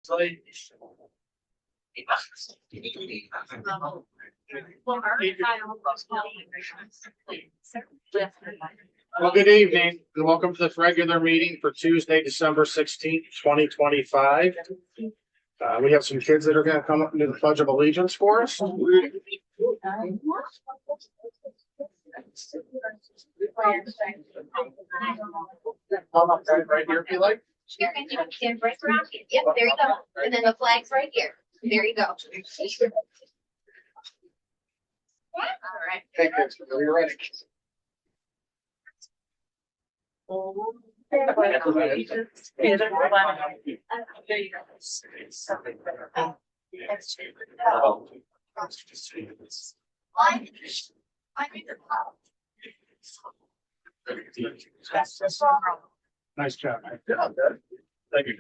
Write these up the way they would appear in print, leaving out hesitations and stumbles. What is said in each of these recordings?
Well, good evening and welcome to this regular meeting for Tuesday, December 16th, 2025. We have some kids that are going to come up and do the Pledge of Allegiance for us. Right here, if you like. Sure, and you can stand right around here. Yep, there you go. And then the flag's right here. There you go. All right. Okay, kids, whenever you're ready. Nice job. Thank you.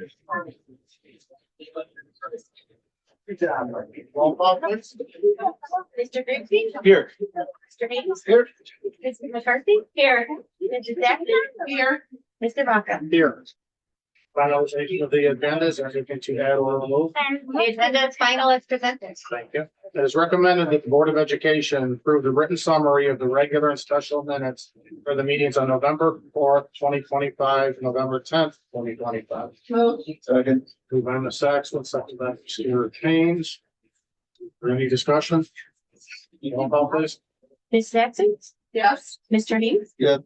Good job. Roll call, please. Mr. Grigsby? Here. Mr. Hayes? Here. Mr. McCarthy? Here. Mr. Jackson? Here. Mr. Vaca? Here. Finalization of the agenda. Is there anything to add or remove? The agenda is final as presented. Thank you. It is recommended that the Board of Education approve the written summary of the regular and special minutes for the meetings on November 4th, 2025, November 10th, 2025. Second. Moved by Ms. Saxon, second by Mr. Haynes. For any discussion? Roll call, please. Ms. Jackson? Yes. Mr. Hayes? Yes.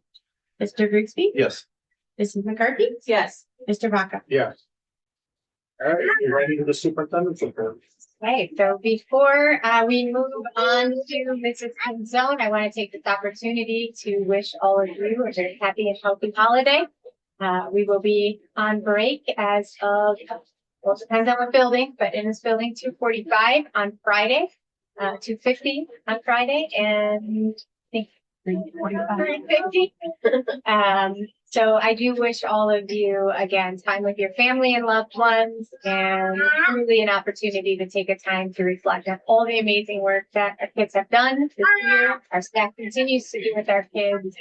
Mr. Grigsby? Yes. Mrs. McCarthy? Yes. Mr. Vaca? Yes. All right, you ready for the superintendent's report? Okay, so before we move on to Mrs. Pinzone, I want to take this opportunity to wish all of you a very happy and healthy holiday. We will be on break as of, well, it depends on what building, but in this building, 2:45 on Friday, 2:50 on Friday, and I think 3:50. So I do wish all of you, again, time with your family and loved ones, and truly an opportunity to take a time to reflect on all the amazing work that our kids have done this year, our staff continues to do with our kids,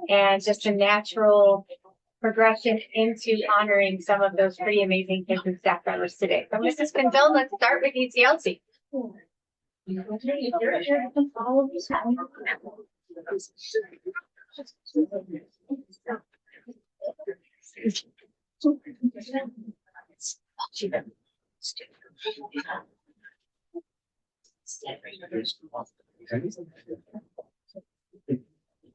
and just a natural progression into honoring some of those pretty amazing kids and staff members today. So Mrs. Pinzone, let's start with ECLC.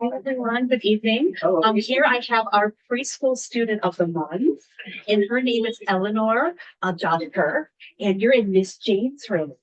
Hi everyone, good evening. Here I have our preschool student of the month, and her name is Eleanor Dodker, and you're in Miss Jane's room.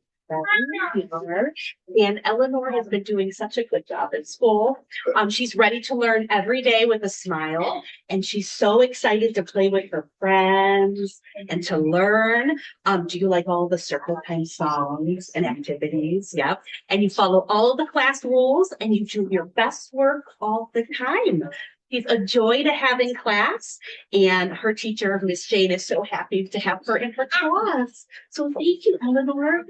And Eleanor has been doing such a good job at school. She's ready to learn every day with a smile, and she's so excited to play with her friends and to learn. Do you like all the circle time songs and activities? Yep. And you follow all of the class rules, and you do your best work all the time. She's a joy to have in class, and her teacher, Miss Jane, is so happy to have her in her class. So thank you, Eleanor.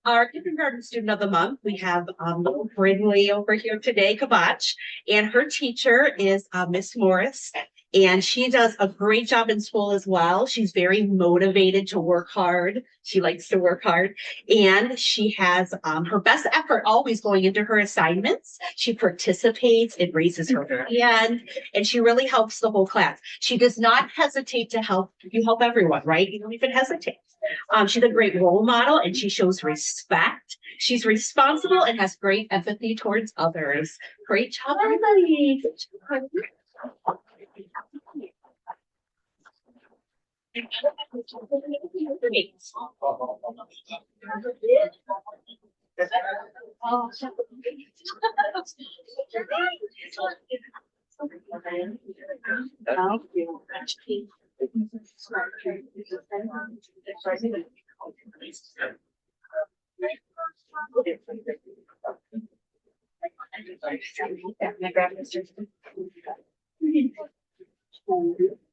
Our kindergarten student of the month, we have little Brindley over here today, Kabach, and her teacher is Miss Morris. And she does a great job in school as well. She's very motivated to work hard. She likes to work hard. And she has her best effort always going into her assignments. She participates and raises her hand. And she really helps the whole class. She does not hesitate to help. You help everyone, right? You don't even hesitate. She's a great role model and she shows respect. She's responsible and has great empathy towards others. Great job, everybody. Good job.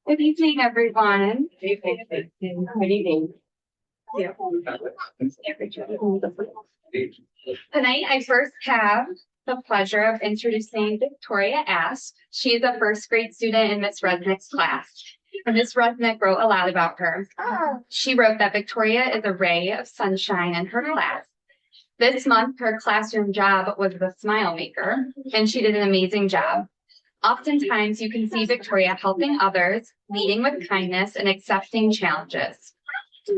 Good evening, everyone. Good evening. Tonight, I first have the pleasure of introducing Victoria Ask. She is a first grade student in Miss Resnick's class. And Miss Resnick wrote a lot about her. She wrote that Victoria is a ray of sunshine in her class. This month, her classroom job was the smile maker, and she did an amazing job. Oftentimes, you can see Victoria helping others, leading with kindness, and accepting challenges.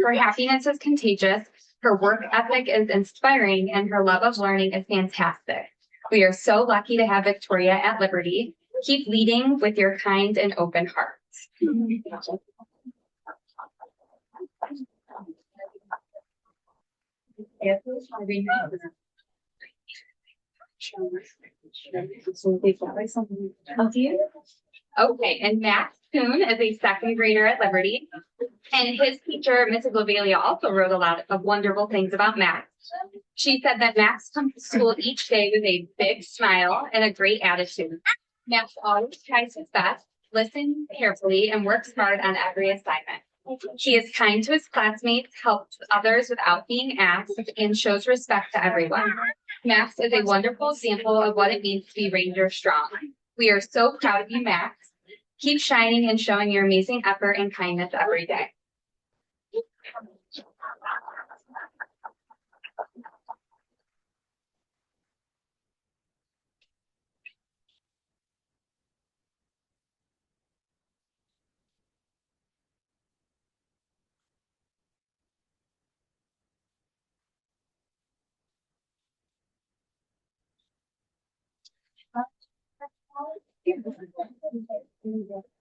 Her happiness is contagious, her work ethic is inspiring, and her love of learning is fantastic. We are so lucky to have Victoria at Liberty. Keep leading with your kind and open hearts. Okay, and Max Kuhn is a second grader at Liberty. And his teacher, Mrs. Lovelia, also wrote a lot of wonderful things about Max. She said that Max comes to school each day with a big smile and a great attitude. Max always tries his best, listens carefully, and works hard on every assignment. He is kind to his classmates, helps others without being asked, and shows respect to everyone. Max is a wonderful example of what it means to be Ranger Strong. We are so proud of you, Max. Keep shining and showing your amazing effort and kindness every day.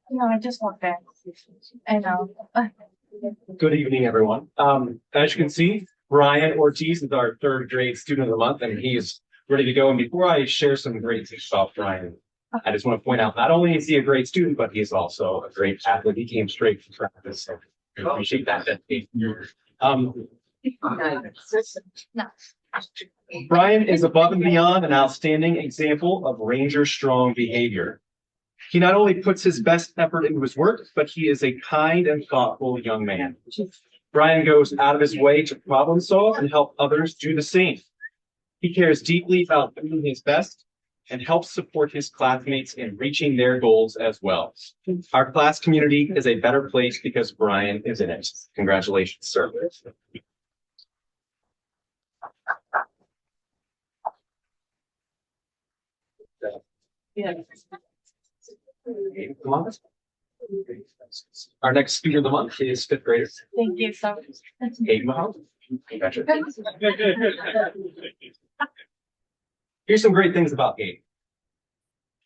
No, I just want that. I know. Good evening, everyone. As you can see, Brian Ortiz is our third grade student of the month, and he is ready to go. And before I share some great things about Brian, I just want to point out, not only is he a great student, but he is also a great athlete. He came straight from practice, so I appreciate that. Brian is above and beyond an outstanding example of Ranger Strong behavior. He not only puts his best effort into his work, but he is a kind and thoughtful young man. Brian goes out of his way to problem solve and help others do the same. He cares deeply about doing his best and helps support his classmates in reaching their goals as well. Our class community is a better place because Brian is in it. Congratulations, sir. Come on. Our next speaker of the month is fifth grader. Thank you so much. Hayden Mahoney. Congratulations. Here's some great things about Hayden.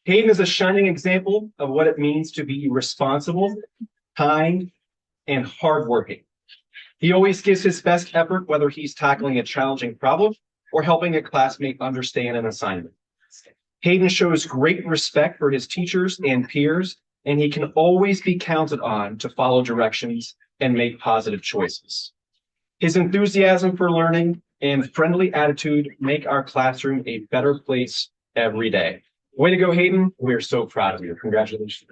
Hayden is a shining example of what it means to be responsible, kind, and hardworking. He always gives his best effort, whether he's tackling a challenging problem or helping a classmate understand an assignment. Hayden shows great respect for his teachers and peers, and he can always be counted on to follow directions and make positive choices. His enthusiasm for learning and friendly attitude make our classroom a better place every day. Way to go, Hayden. We're so proud of you. Congratulations.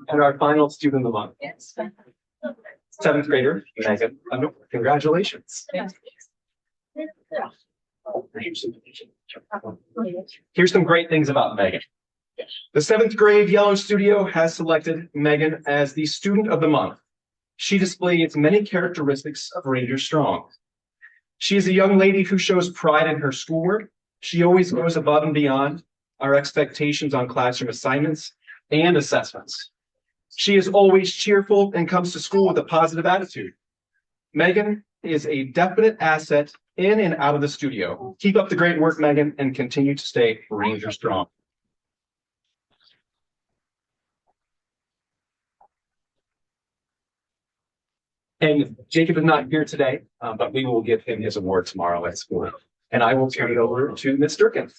And our final student of the month, seventh grader, Megan. Congratulations. Here's some great things about Megan. The seventh grade Yellow Studio has selected Megan as the student of the month. She displays many characteristics of Ranger Strong. She is a young lady who shows pride in her schoolwork. She always goes above and beyond our expectations on classroom assignments and assessments. She is always cheerful and comes to school with a positive attitude. Megan is a definite asset in and out of the studio. Keep up the great work, Megan, and continue to stay Ranger Strong. And Jacob is not here today, but we will give him his award tomorrow at school. And I will turn it over to Ms. Durkin.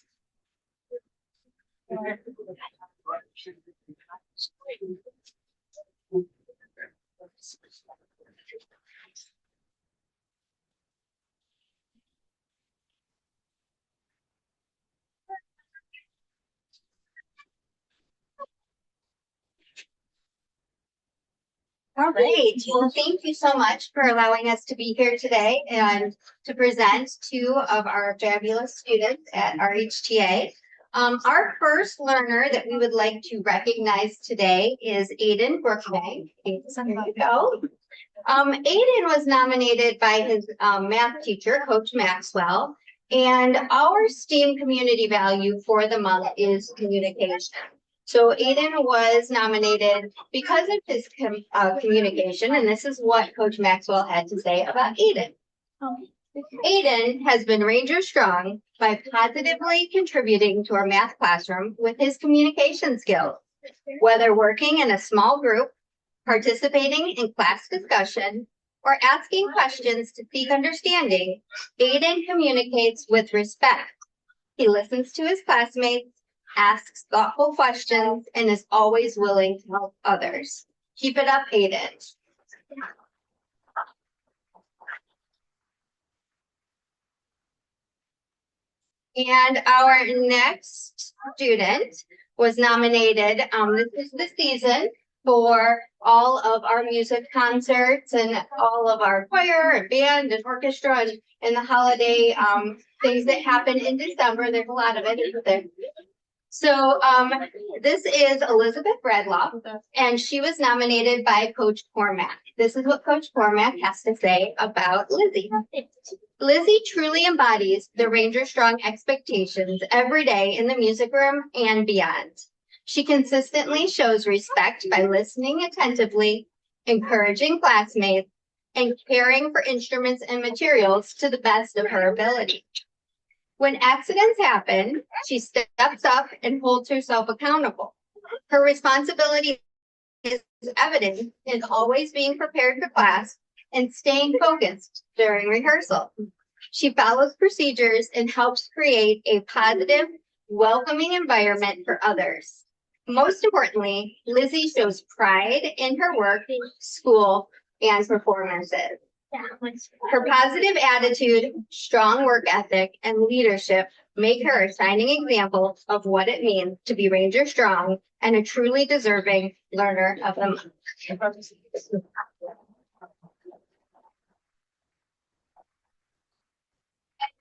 Great. Well, thank you so much for allowing us to be here today and to present two of our fabulous students at RHTA. Our first learner that we would like to recognize today is Aiden Brookbank. Here you go. Aiden was nominated by his math teacher, Coach Maxwell, and our STEAM community value for the month is communication. So Aiden was nominated because of his communication, and this is what Coach Maxwell had to say about Aiden. Aiden has been Ranger Strong by positively contributing to our math classroom with his communication skills. Whether working in a small group, participating in class discussion, or asking questions to seek understanding, Aiden communicates with respect. He listens to his classmates, asks thoughtful questions, and is always willing to help others. Keep it up, Aiden. And our next student was nominated, this is the season, for all of our music concerts and all of our choir and band and orchestra and the holiday things that happen in December. There's a lot of it, isn't there? So this is Elizabeth Bradloff, and she was nominated by Coach Cormack. This is what Coach Cormack has to say about Lizzie. Lizzie truly embodies the Ranger Strong expectations every day in the music room and beyond. She consistently shows respect by listening attentively, encouraging classmates, and caring for instruments and materials to the best of her ability. When accidents happen, she steps up and holds herself accountable. Her responsibility is evident in always being prepared for class and staying focused during rehearsal. She follows procedures and helps create a positive, welcoming environment for others. Most importantly, Lizzie shows pride in her work, school, and performances. Her positive attitude, strong work ethic, and leadership make her a shining example of what it means to be Ranger Strong and a truly deserving learner of the month.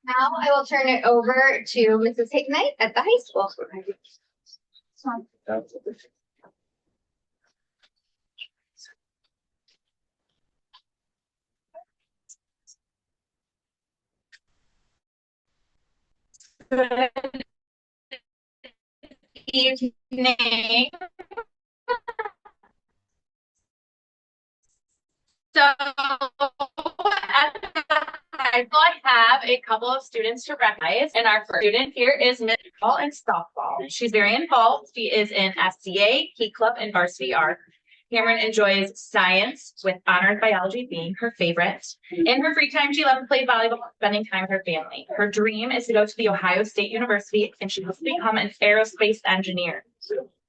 Now I will turn it over to Mrs. Hicknight at the high school. Good evening. So I have a couple of students to recognize, and our first student here is Miss Ball and Softball. She's very involved. She is in SCA, Key Club, and Varsity Art. Cameron enjoys science, with honored biology being her favorite. In her free time, she loves to play volleyball, spending time with her family. Her dream is to go to the Ohio State University, and she wants to become an aerospace engineer.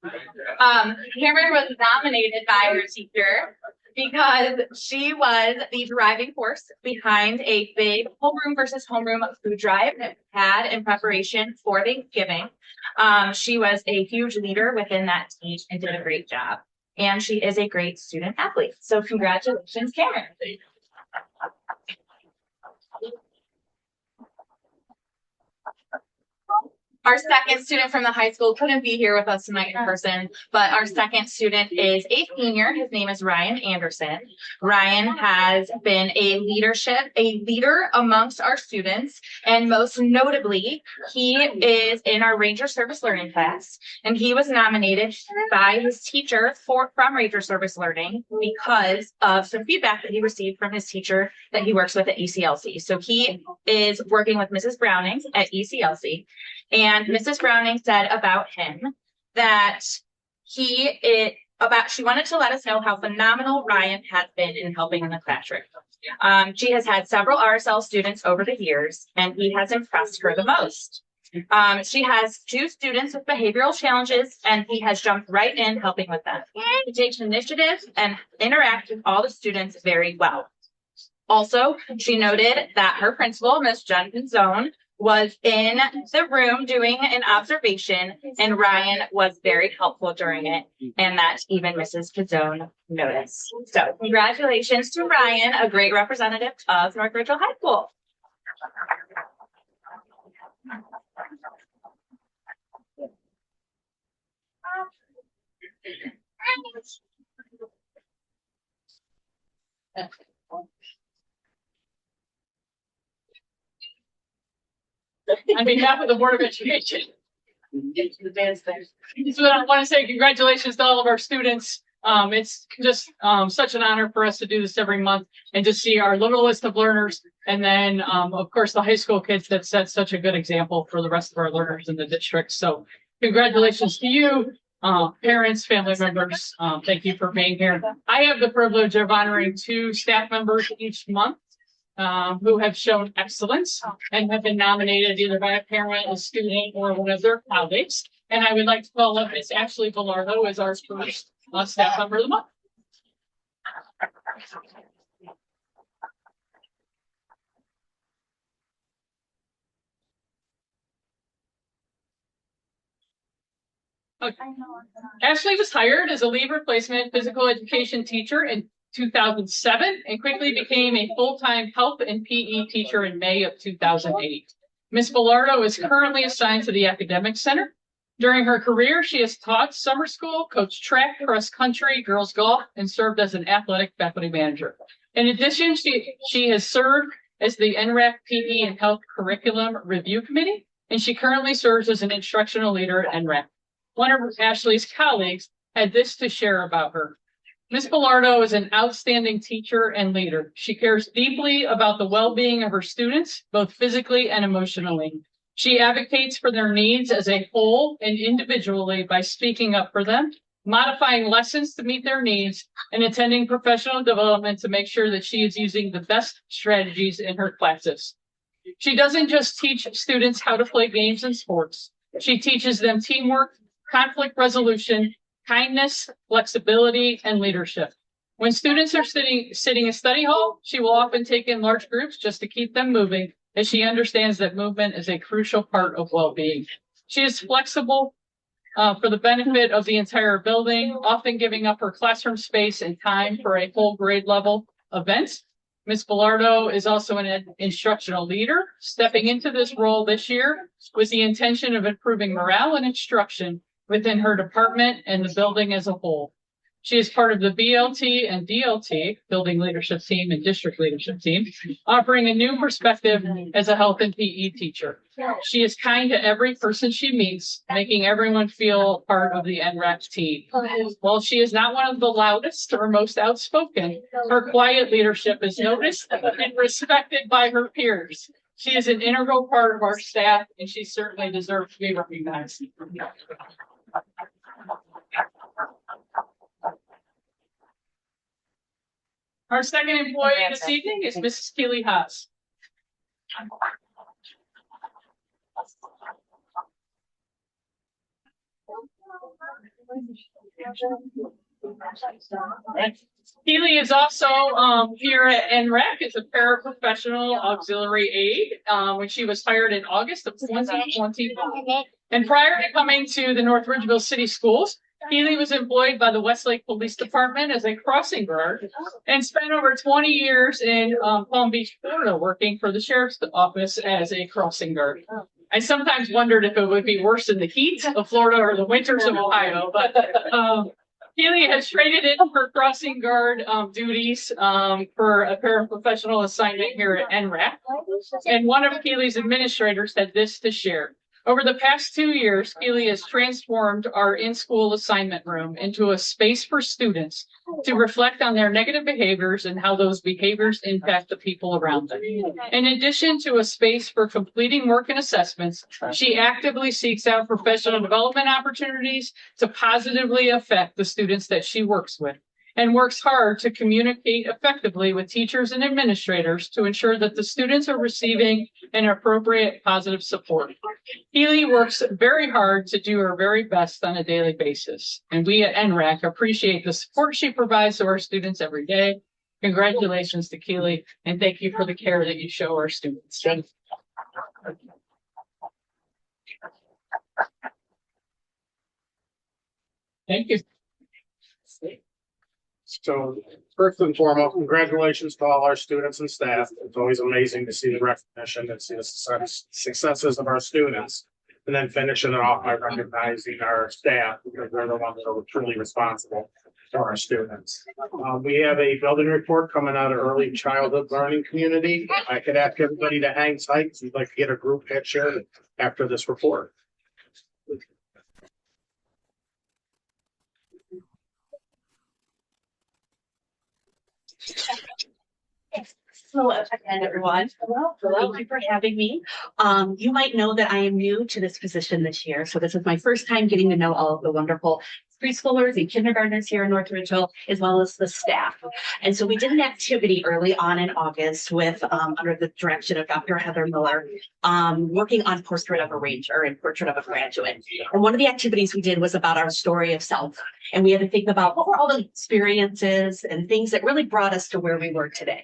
Cameron was nominated by her teacher because she was the driving force behind a big homeroom versus homeroom food drive that we had in preparation for Thanksgiving. She was a huge leader within that team and did a great job. And she is a great student athlete. So congratulations, Cameron. Our second student from the high school couldn't be here with us tonight in person, but our second student is a senior. His name is Ryan Anderson. Ryan has been a leader amongst our students, and most notably, he is in our Ranger Service Learning class, and he was nominated by his teacher from Ranger Service Learning because of some feedback that he received from his teacher that he works with at ECLC. So he is working with Mrs. Browning at ECLC. And Mrs. Browning said about him that she wanted to let us know how phenomenal Ryan has been in helping in the classroom. She has had several RSL students over the years, and he has impressed her the most. She has 2 students with behavioral challenges, and he has jumped right in helping with them. He takes initiative and interacts with all the students very well. Also, she noted that her principal, Ms. Jen Pinzone, was in the room doing an observation, and Ryan was very helpful during it, and that even Mrs. Pizzone noticed. So congratulations to Ryan, a great representative of North Ridgeville High School. On behalf of the Board of Education. So I want to say congratulations to all of our students. It's just such an honor for us to do this every month and to see our little list of learners. And then, of course, the high school kids that set such a good example for the rest of our learners in the district. So congratulations to you, parents, family members. Thank you for being here. I have the privilege of honoring 2 staff members each month who have shown excellence and have been nominated either by a parent, a student, or one of their colleagues. And I would like to call up Ms. Ashley Villardo as our first staff member of the month. Okay. Ashley was hired as a leave replacement physical education teacher in 2007 and quickly became a full-time health and PE teacher in May of 2008. Ms. Villardo is currently assigned to the Academic Center. During her career, she has taught summer school, coached track, cross country, girls golf, and served as an athletic faculty manager. In addition, she has served as the NRAC PE and Health Curriculum Review Committee, and she currently serves as an instructional leader at NRAC. One of Ashley's colleagues had this to share about her. Ms. Villardo is an outstanding teacher and leader. She cares deeply about the well-being of her students, both physically and emotionally. She advocates for their needs as a whole and individually by speaking up for them, modifying lessons to meet their needs, and attending professional development to make sure that she is using the best strategies in her classes. She doesn't just teach students how to play games and sports. She teaches them teamwork, conflict resolution, kindness, flexibility, and leadership. When students are sitting in study hall, she will often take in large groups just to keep them moving, as she understands that movement is a crucial part of well-being. She is flexible for the benefit of the entire building, often giving up her classroom space and time for a whole grade level event. Ms. Villardo is also an instructional leader, stepping into this role this year with the intention of improving morale and instruction within her department and the building as a whole. She is part of the BLT and DLT, Building Leadership Team and District Leadership Team, offering a new perspective as a health and PE teacher. She is kind to every person she meets, making everyone feel part of the NRAC team. While she is not one of the loudest or most outspoken, her quiet leadership is noticed and respected by her peers. She is an integral part of our staff, and she certainly deserves to be recognized. Our second employee this evening is Mrs. Keely Haas. Keely is also here at NRAC as a paraprofessional auxiliary aide when she was hired in August of 2021. And prior to coming to the North Ridgeville City Schools, Keely was employed by the Westlake Police Department as a crossing guard and spent over 20 years in Palm Beach, Florida, working for the Sheriff's Office as a crossing guard. I sometimes wondered if it would be worse in the heat of Florida or the winters of Ohio, but Keely has traded in her crossing guard duties for a paraprofessional assignment here at NRAC. And one of Keely's administrators had this to share. Over the past 2 years, Keely has transformed our in-school assignment room into a space for students to reflect on their negative behaviors and how those behaviors impact the people around them. In addition to a space for completing work and assessments, she actively seeks out professional development opportunities to positively affect the students that she works with, and works hard to communicate effectively with teachers and administrators to ensure that the students are receiving an appropriate positive support. Keely works very hard to do her very best on a daily basis, and we at NRAC appreciate the support she provides to our students every day. Congratulations to Keely, and thank you for the care that you show our students. Thank you. So first and foremost, congratulations to all our students and staff. It's always amazing to see the recognition and see the successes of our students. And then finishing it off by recognizing our staff because they're the ones that are truly responsible for our students. We have a building report coming out of early childhood learning community. I could ask everybody to hang tight if you'd like to get a group picture after this report. Hello again, everyone. Thank you for having me. You might know that I am new to this position this year. So this is my first time getting to know all of the wonderful preschoolers and kindergartners here in North Ridgeville, as well as the staff. And so we did an activity early on in August with, under the direction of Dr. Heather Miller, working on Portrait of a Ranger and Portrait of a Graduate. And one of the activities we did was about our story of self. And we had to think about what were all the experiences and things that really brought us to where we were today.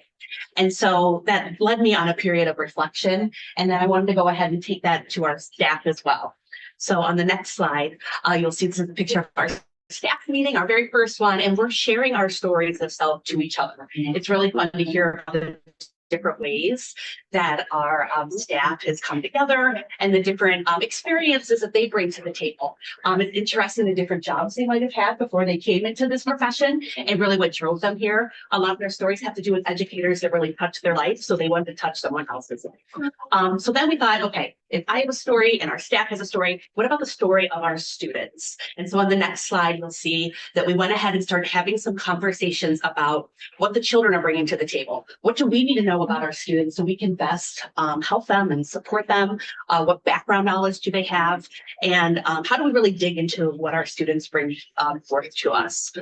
And so that led me on a period of reflection. And then I wanted to go ahead and take that to our staff as well. So on the next slide, you'll see this is a picture of our staff meeting, our very first one, and we're sharing our stories of self to each other. It's really fun to hear the different ways that our staff has come together and the different experiences that they bring to the table. It's interesting the different jobs they might have had before they came into this profession and really what drove them here. A lot of their stories have to do with educators that really touched their life, so they wanted to touch someone else's life. So then we thought, okay, if I have a story and our staff has a story, what about the story of our students? And so on the next slide, you'll see that we went ahead and started having some conversations about what the children are bringing to the table. What do we need to know about our students so we can best help them and support them? What background knowledge do they have? And how do we really dig into what our students bring forth to us?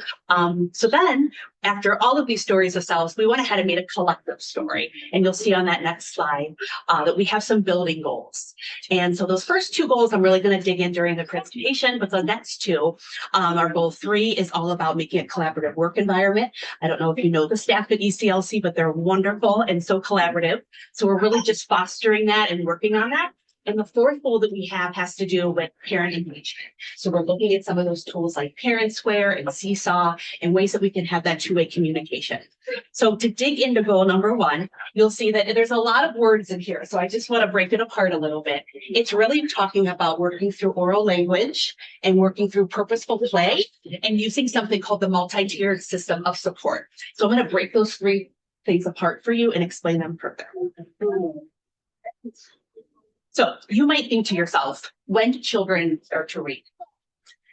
So then, after all of these stories of selves, we went ahead and made a collective story. And you'll see on that next slide that we have some building goals. And so those first two goals I'm really going to dig in during the presentation, but the next two, our goal 3 is all about making a collaborative work environment. I don't know if you know the staff at ECLC, but they're wonderful and so collaborative. So we're really just fostering that and working on that. And the fourth goal that we have has to do with parent engagement. So we're looking at some of those tools like Parent Square and Seesaw and ways that we can have that two-way communication. So to dig into goal number 1, you'll see that there's a lot of words in here. So I just want to break it apart a little bit. It's really talking about working through oral language and working through purposeful play and using something called the multi-tiered system of support. So I'm going to break those 3 things apart for you and explain them further. So you might think to yourself, when do children start to read?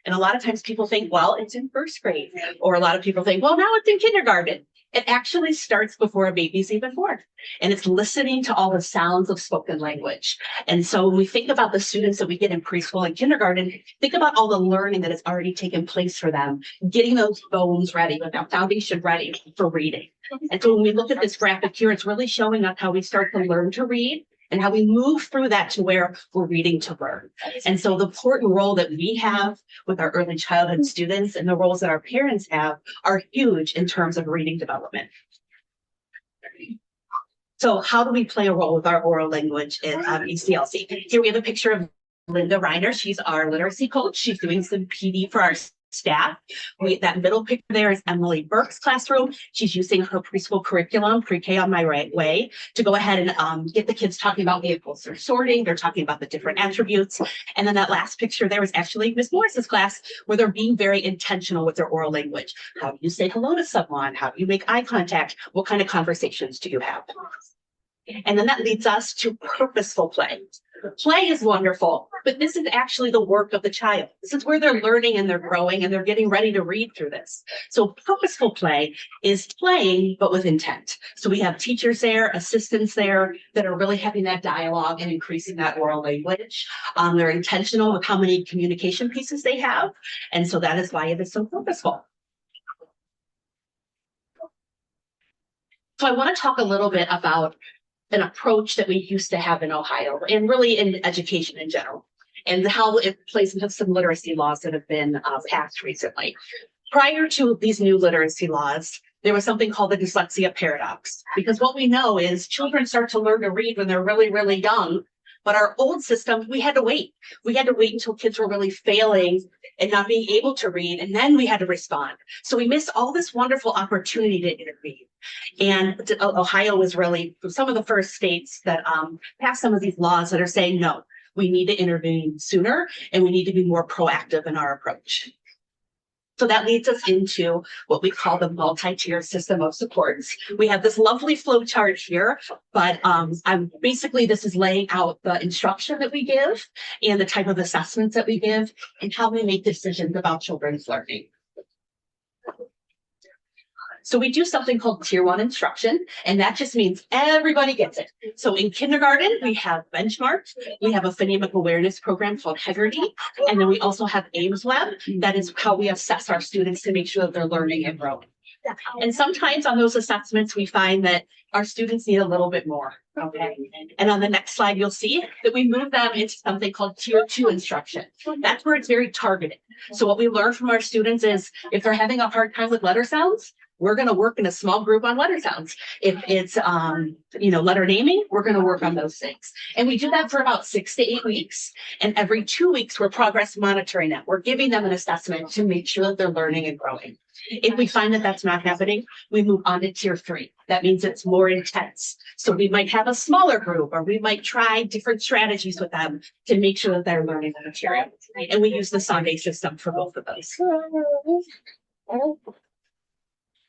And a lot of times people think, well, it's in first grade. Or a lot of people think, well, now it's in kindergarten. It actually starts before a baby's even born. And it's listening to all the sounds of spoken language. And so when we think about the students that we get in preschool and kindergarten, think about all the learning that has already taken place for them, getting those bones ready, that foundation ready for reading. And so when we look at this graphic here, it's really showing us how we start to learn to read and how we move through that to where we're reading to learn. And so the important role that we have with our early childhood students and the roles that our parents have are huge in terms of reading development. So how do we play a role with our oral language in ECLC? Here we have a picture of Linda Reiner. She's our literacy coach. She's doing some PD for our staff. That middle picture there is Emily Burke's classroom. She's using her preschool curriculum, Pre-K on My Right Way, to go ahead and get the kids talking about vehicles. They're sorting, they're talking about the different attributes. And then that last picture there is actually Miss Morris's class, where they're being very intentional with their oral language. How do you say hello to someone? How do you make eye contact? What kind of conversations do you have? And then that leads us to purposeful play. Play is wonderful, but this is actually the work of the child. This is where they're learning and they're growing and they're getting ready to read through this. So purposeful play is playing, but with intent. So we have teachers there, assistants there that are really having that dialogue and increasing that oral language. They're intentional with how many communication pieces they have. And so that is why it is so purposeful. So I want to talk a little bit about an approach that we used to have in Ohio and really in education in general, and how it plays into some literacy laws that have been passed recently. Prior to these new literacy laws, there was something called the dyslexia paradox, because what we know is children start to learn to read when they're really, really young, But our old system, we had to wait. We had to wait until kids were really failing and not being able to read, and then we had to respond. So we missed all this wonderful opportunity to intervene. And Ohio was really some of the first states that passed some of these laws that are saying, no, we need to intervene sooner and we need to be more proactive in our approach. So that leads us into what we call the multi-tier system of supports. We have this lovely flow chart here, but basically this is laying out the instruction that we give and the type of assessments that we give and how we make decisions about children's learning. So we do something called tier 1 instruction, and that just means everybody gets it. So in kindergarten, we have benchmarks. We have a phonemic awareness program called Hegarty, and then we also have Ames Lab. That is how we assess our students to make sure that they're learning and growing. And sometimes on those assessments, we find that our students need a little bit more. Okay. And on the next slide, you'll see that we move them into something called tier 2 instruction. That's where it's very targeted. So what we learn from our students is if they're having a hard time with letter sounds, we're going to work in a small group on letter sounds. If it's, letter naming, we're going to work on those things. And we do that for about 6 to 8 weeks. And every 2 weeks, we're progress monitoring that. We're giving them an assessment to make sure that they're learning and growing. If we find that that's not happening, we move on to tier 3. That means it's more intense. So we might have a smaller group, or we might try different strategies with them to make sure that they're learning the material. And we use the Sunday system for both of those.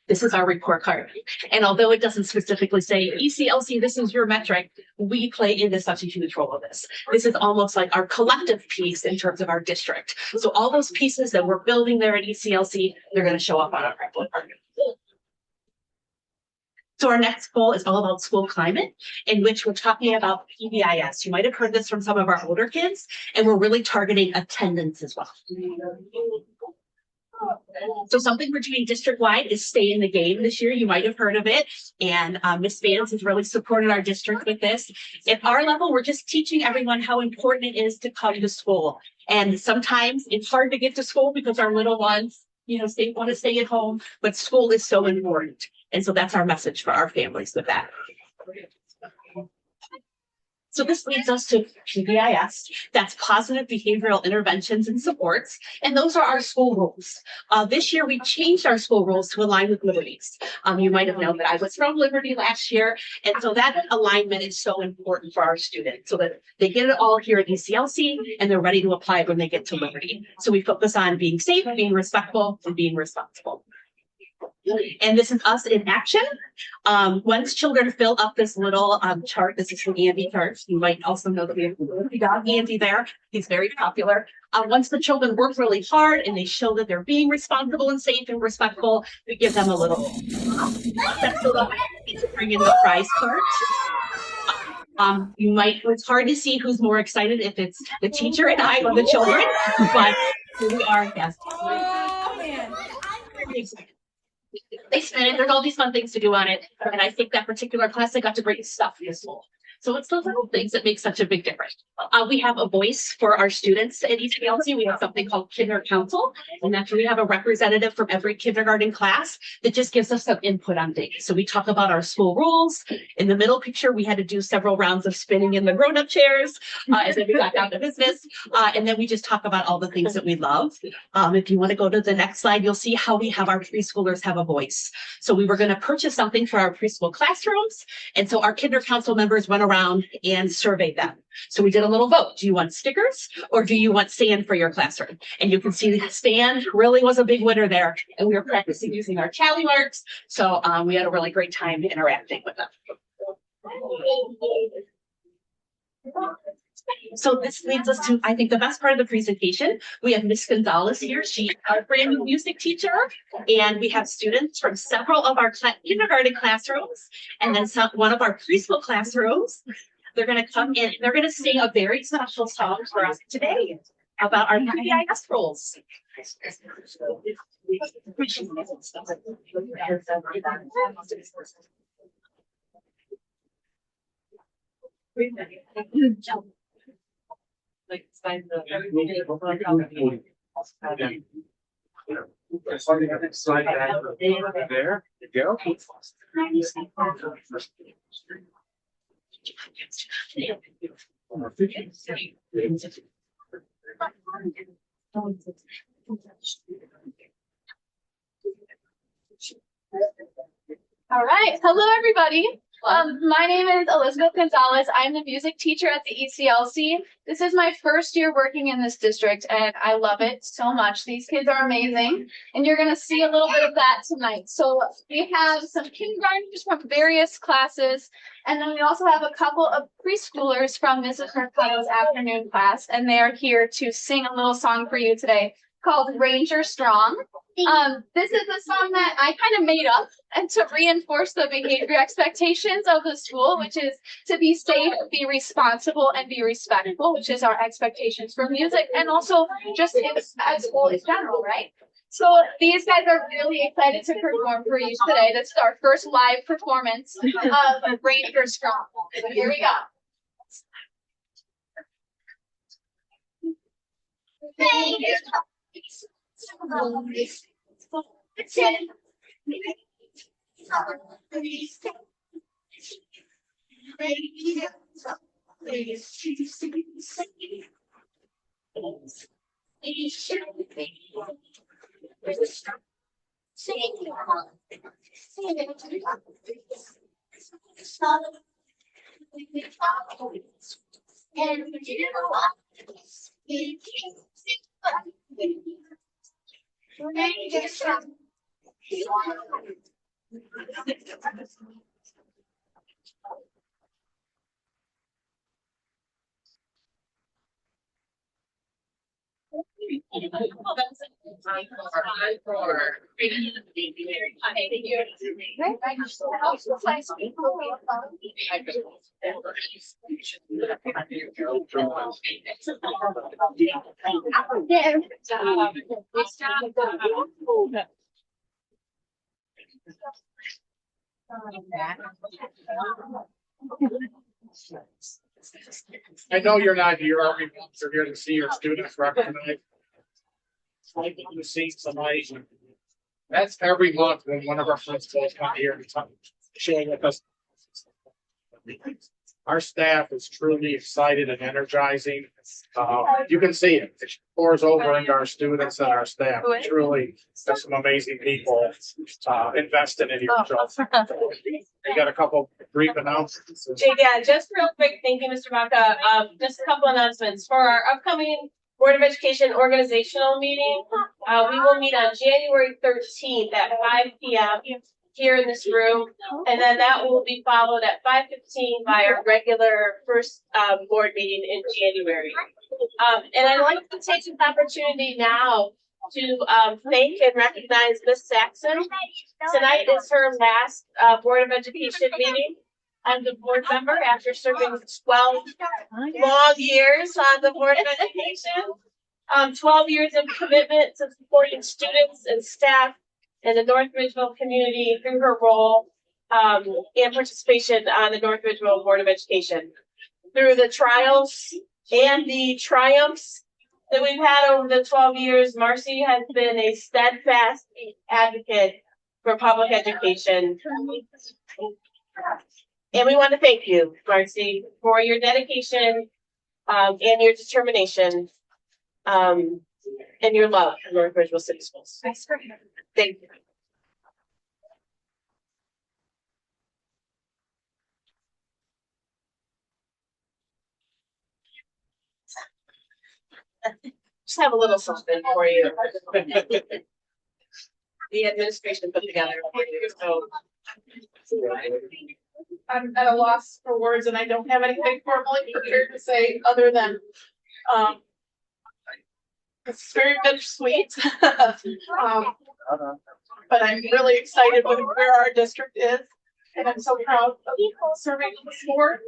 This is our report card. And although it doesn't specifically say ECLC, this is your metric, we play into such a huge role of this. This is almost like our collective piece in terms of our district. So all those pieces that we're building there at ECLC, they're going to show up on our report card. So our next goal is all about school climate, in which we're talking about PBIS. You might have heard this from some of our older kids, and we're really targeting attendance as well. So something we're doing district-wide is Stay in the Game this year. You might have heard of it. And Ms. Vance has really supported our district with this. At our level, we're just teaching everyone how important it is to come to school. And sometimes it's hard to get to school because our little ones, want to stay at home, but school is so important. And so that's our message for our families with that. So this leads us to PBIS. That's positive behavioral interventions and supports. And those are our school rules. This year, we changed our school rules to align with Liberty's. You might have known that I was from Liberty last year. And so that alignment is so important for our students so that they get it all here at ECLC and they're ready to apply when they get to Liberty. So we focus on being safe, being respectful, and being responsible. And this is us in action. Once children fill up this little chart, this is from Andy chart. You might also know that we got Andy there. He's very popular. Once the children work really hard and they show that they're being responsible and safe and respectful, we give them a little to bring in the prize card. It's hard to see who's more excited if it's the teacher and I or the children, but we are, yes. Oh, man. I'm pretty excited. They spin it. There's all these fun things to do on it. And I think that particular class, they got to bring stuff to school. So it's those little things that make such a big difference. We have a voice for our students at ECLC. We have something called Kinder Council, and that's where we have a representative from every kindergarten class that just gives us some input on things. So we talk about our school rules. In the middle picture, we had to do several rounds of spinning in the grown-up chairs, and then we got down to business. And then we just talk about all the things that we love. If you want to go to the next slide, you'll see how we have our preschoolers have a voice. So we were going to purchase something for our preschool classrooms. And so our Kinder Council members went around and surveyed them. So we did a little vote. Do you want stickers or do you want sand for your classroom? And you can see the sand really was a big winner there. And we were practicing using our tally marks. So we had a really great time interacting with them. So this leads us to, I think, the best part of the presentation. We have Miss Gonzalez here. She's our brand new music teacher. And we have students from several of our kindergarten classrooms and then one of our preschool classrooms. They're going to come in and they're going to sing a very special song for us today about our PBIS rules. Slide that there. Go. All right. Hello, everybody. My name is Elizabeth Gonzalez. I'm the music teacher at the ECLC. This is my first year working in this district, and I love it so much. These kids are amazing, and you're going to see a little bit of that tonight. So we have some kindergartners from various classes, and then we also have a couple of preschoolers from Mrs. Mercado's afternoon class, and they are here to sing a little song for you today called Ranger Strong. This is a song that I kind of made up and to reinforce the behavior expectations of the school, which is to be safe, be responsible, and be respectful, which is our expectations for music and also just at school in general, right? So these guys are really excited to perform for you today. This is our first live performance of Ranger Strong. So here we go. I know you're not here every month. You're here to see your students recognized. Like to see somebody. That's every month when one of our principals come here to share with us. Our staff is truly excited and energizing. You can see it. It pours over into our students and our staff. Truly, there's some amazing people invested in your job. We got a couple brief announcements. Yeah, just real quick. Thank you, Mr. Baca. Just a couple announcements for our upcoming Board of Education organizational meeting. We will meet on January 13th at 5 p.m. here in this room, and then that will be followed at 5:15 by our regular first board meeting in January. And I'd like to take this opportunity now to thank and recognize Miss Saxon. Tonight is her last Board of Education meeting. I'm the board member after serving 12 long years on the Board of Education. 12 years of commitment to supporting students and staff in the North Ridgeville community through her role and participation on the North Ridgeville Board of Education. Through the trials and the triumphs that we've had over the 12 years, Marcy has been a steadfast advocate for public education. And we want to thank you, Marcy, for your dedication and your determination and your love for North Ridgeville City Schools. Thank you. Just have a little something for you. The administration put together for you. So I'm at a loss for words, and I don't have anything formally prepared to say other than it's very bittersweet. But I'm really excited with where our district is, and I'm so proud of serving on this board.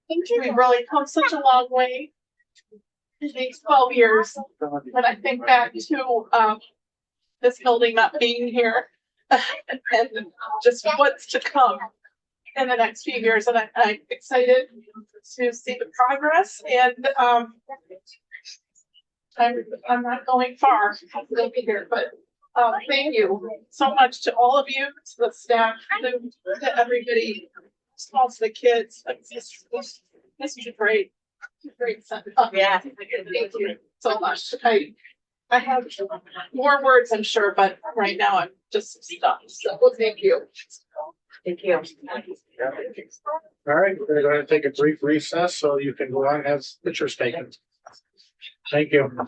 We've really come such a long way in these 12 years. When I think back to this building not being here and just what's to come in the next few years, and I'm excited to see the progress. And I'm not going far. I'll still be here, but thank you so much to all of you, to the staff, to everybody, to the kids. This is great. Great. Yeah. Thank you so much. I have more words, I'm sure, but right now I'm just stumped. So thank you. Thank you. All right, we're gonna go ahead and take a brief recess so you can go on and have pictures taken. Thank you. We're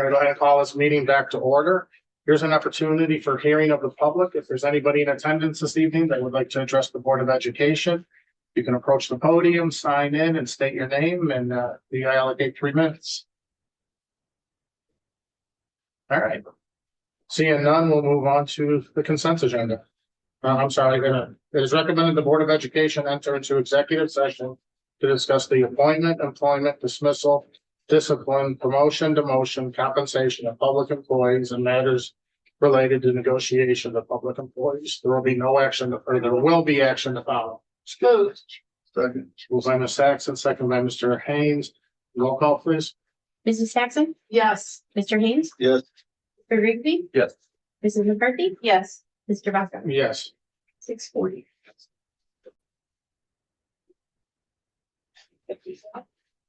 gonna go ahead and call this meeting back to order. Here's an opportunity for hearing of the public. If there's anybody in attendance this evening that would like to address the Board of Education, you can approach the podium, sign in and state your name, and we allocate 3 minutes. All right. Seeing none, we'll move on to the consent agenda. I'm sorry, it is recommended the Board of Education enter into executive session to discuss the appointment, employment, dismissal, discipline, promotion, demotion, compensation of public employees and matters related to negotiation of public employees. There will be no action, or there will be action to follow. Moved. Second. Moved by Ms. Saxon, second by Mr. Haynes. Roll call, please. Mrs. Saxon? Yes. Mr. Haynes? Yes. Mr. Rigby? Yes. Mrs. McCarthy? Yes. Mr. Vaca? Yes. 6:40.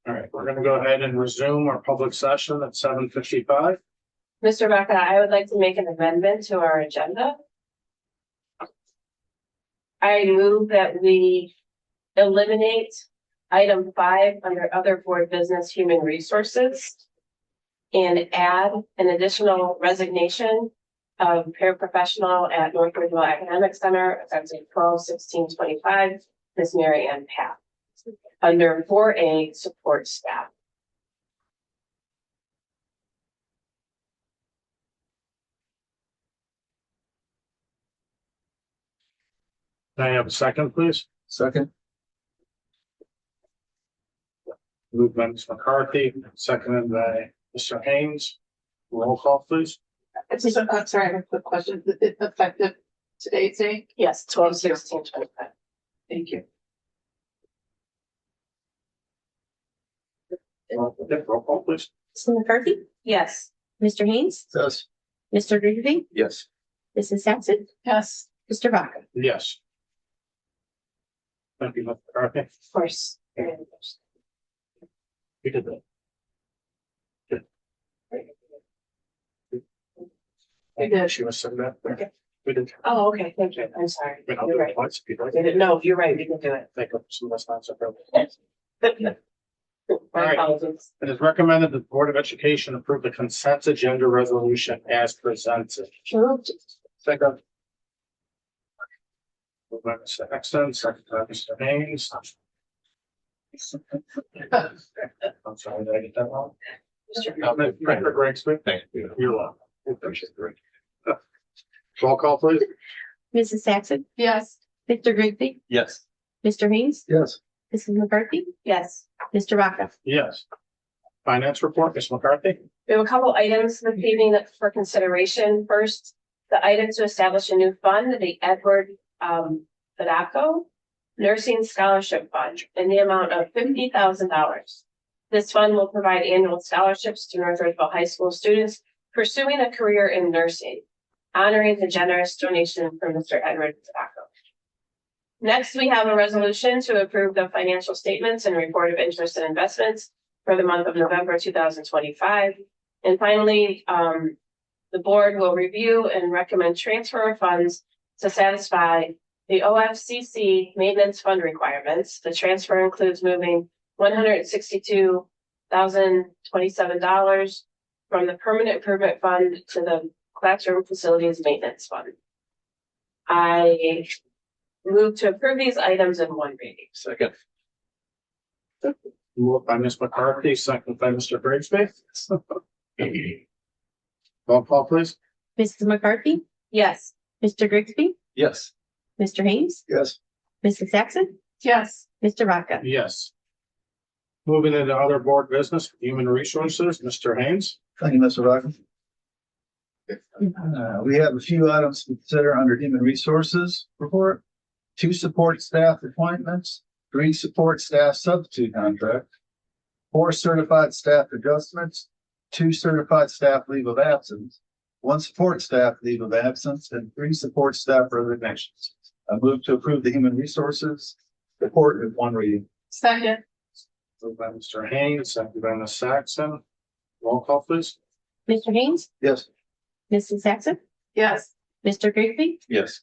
All right, we're gonna go ahead and resume our public session at 7:55. Mr. Vaca, I would like to make an amendment to our agenda. I move that we eliminate item 5 under other board business, human resources, and add an additional resignation of paraprofessional at North Ridgeville Academic Center effective 12/16/25, Ms. Mary Ann Papp, under 4A support staff. Can I have a second, please? Second. Moved by Ms. McCarthy, seconded by Mr. Haynes. Roll call, please. I'm sorry, I have a quick question. Is it effective today's date? Yes, 12/16/25. Thank you. Roll call, please. Mrs. McCarthy? Yes. Mr. Haynes? Yes. Mr. Rigby? Yes. Mrs. Saxon? Yes. Mr. Vaca? Yes. Thank you, Ms. McCarthy. Of course. You did that. We did. She was saying that. Okay. We did. Oh, okay, thank you. I'm sorry. We don't You're do it right. twice if you'd like. We didn't- No, you're right. We can do it. Thank you. Some of us not so good. My right. apologies. It is recommended that the Board of Education approve the consent agenda resolution as presented. Second. Moved by Mr. Exton, second by Mr. Haynes. I'm sorry, did I get that wrong? Mr. Grigsby. Thank you. You're welcome. Appreciate it. Roll call, please. Mrs. Saxon? Yes. Mr. Rigby? Yes. Mr. Haynes? Yes. Mrs. McCarthy? Yes. Mr. Vaca? Yes. Finance report, Ms. McCarthy. We have a couple items this evening that for consideration. First, the item to establish a new fund, the Edward Badaco Nursing Scholarship Fund in the amount of $50,000. This fund will provide annual scholarships to North Ridgeville High School students pursuing a career in nursing, honoring the generous donation from Mr. Edward Badaco. Next, we have a resolution to approve the financial statements and report of interest and investments for the month of November 2025. And finally, the board will review and recommend transfer of funds to satisfy the OFCC maintenance fund requirements. The transfer includes moving $162,027 from the permanent improvement fund to the classroom facilities maintenance fund. I move to approve these items in one reading. Second. Moved by Ms. McCarthy, second by Mr. Grigsby. Roll call, please. Mrs. McCarthy? Yes. Mr. Grigsby? Yes. Mr. Haynes? Yes. Mrs. Saxon? Yes. Mr. Vaca? Yes. Moving into other board business, human resources, Mr. Haynes. Thank you, Mr. Rockin. We have a few items to consider under human resources report. 2 support staff appointments, 3 support staff substitute contracts, 4 certified staff adjustments, 2 certified staff leave of absence, 1 support staff leave of absence, and 3 support staff resignations. I move to approve the human resources report in 1 reading. Second. Moved by Mr. Haynes, seconded by Ms. Saxon. Roll call, please. Mr. Haynes, Yes. Mrs. Saxon, Yes. Mr. Grigsby, Yes.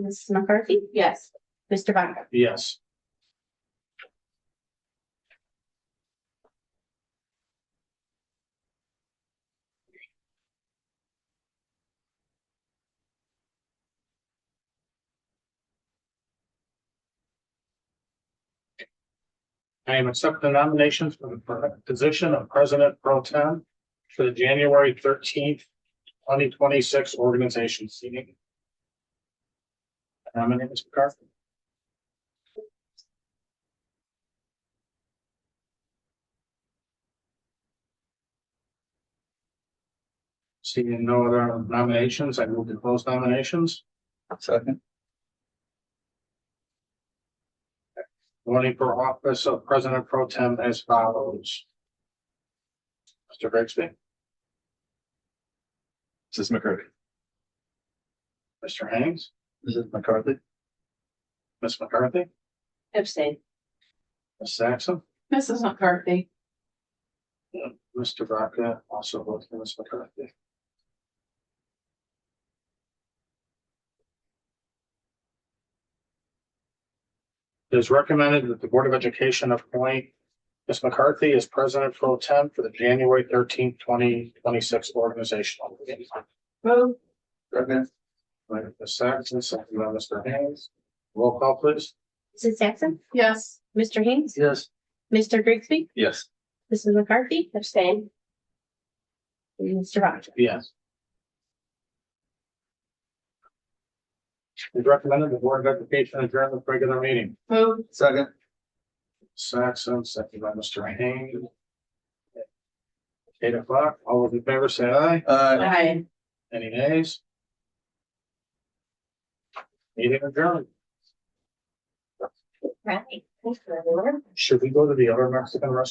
Mrs. McCarthy, Yes. Mr. Vaca. Yes. I am accepting nominations for the position of President Pro Tem for the January 13th, 2026 organization meeting. Nominate Mr. McCarthy. Seeing no other nominations, I move to close nominations. Second. Voting for office of President Pro Tem as follows. Mr. Grigsby, Mrs. McCarthy. Mr. Haynes, Mrs. McCarthy. Ms. McCarthy, Abstain. Ms. Saxon, Mrs. McCarthy. Mr. Vaca also votes for Ms. McCarthy. It is recommended that the Board of Education appoint Ms. McCarthy as President Pro Tem for the January 13th, 2026 organizational meeting. Move. Second. By Ms. Saxon, second by Mr. Haynes. Roll call, please. Mrs. Saxon, Yes. Mr. Haynes, Yes. Mr. Grigsby, Yes. Mrs. McCarthy, abstain. Mr. Vaca. Yes. It's recommended the Board of Education adjourn the regular meeting. Move. Second. Saxon, second by Mr. Haynes. 8:00. All those in favor say aye. Aye. Any nays? Meeting adjourned. Right. Should we go to the other Mexican restaurant?